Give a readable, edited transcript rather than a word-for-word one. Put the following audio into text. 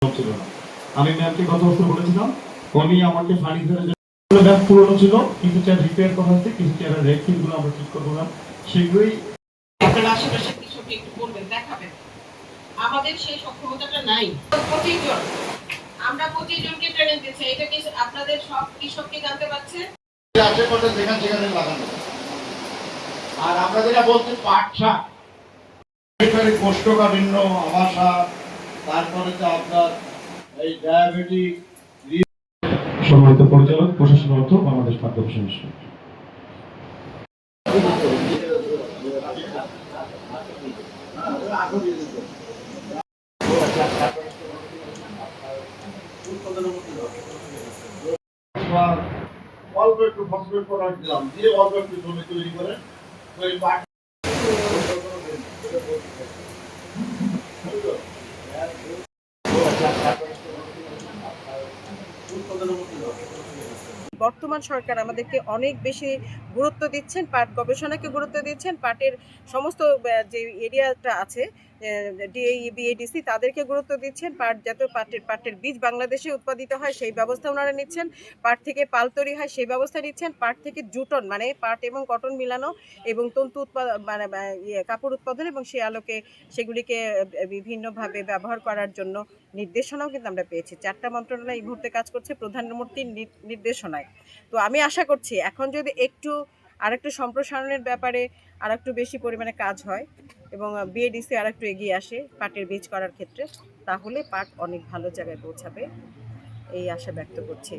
ছিল না। আমি ম্যামকে গত বছর বলেছিলাম, উনি আমাকে ফার্নিচারের জন্য ব্যাগ পুরনো ছিল, কিছু চেয়ার রিপেয়ার করা হয়েছে, কিছু চেয়ারের রেকগুলো আমরা ঠিক করবো না, সেগুলোই আপনারা আশেপাশে কৃষককে একটু বলবেন, দেখাবেন। আমাদের সেই সক্ষমতাটা নাই। 25 জন, আমরা 25 জনকে ট্রেনিং দিচ্ছি। এটা কি আপনাদের সব কৃষককে জানতে পারছে? আশেপাশে যেখানে সেখানে লাগানো। আর আমরা যেটা বলছি পাট শাক, কোষ্ঠকাঠিন্য, আমাশা, তারপরে তো আপনার এই ডায়াবেটিক। সম্মানিত পরিচালক, প্রশাসন অর্থ বাংলাদেশ খাদ্য প্রশাসন। অল্প একটু ফসফেট প্রোডাক্ট দিলাম, দিয়ে অল্প একটু জমি তৈরি করে ওই পাট বর্তমান সরকার আমাদেরকে অনেক বেশি গুরুত্ব দিচ্ছেন, পাট গবেষণাকে গুরুত্ব দিচ্ছেন, পাটের সমস্ত যে এরিয়াটা আছে ডিএই বিএডিসি তাদেরকে গুরুত্ব দিচ্ছেন, পাট যাতে পাটের বীজ বাংলাদেশে উৎপাদিত হয় সেই ব্যবস্থা ওনারা নিচ্ছেন, পাট থেকে পাল তৈরি হয় সেই ব্যবস্থা নিচ্ছেন, পাট থেকে জুটন মানে পাট এবং কটন মিলানো এবং তন্তু উৎপাদন মানে কাপড় উৎপাদন এবং সে আলোকে সেগুলিকে বিভিন্নভাবে ব্যবহার করার জন্য নির্দেশনাও কিন্তু আমরা পেয়েছি। 4টা মন্ত্রণালয় এই মুহূর্তে কাজ করছে প্রধানমন্ত্রীর নির্দেশনায়। তো আমি আশা করছি এখন যদি একটু আরেকটু সম্প্রসারণের ব্যাপারে আরেকটু বেশি পরিমাণে কাজ হয় এবং বিএডিসি আরেকটু এগিয়ে আসে পাটের বীজ করার ক্ষেত্রে, তাহলে পাট অনেক ভালো জায়গায় পৌঁছাবে এই আশা ব্যক্ত করছি।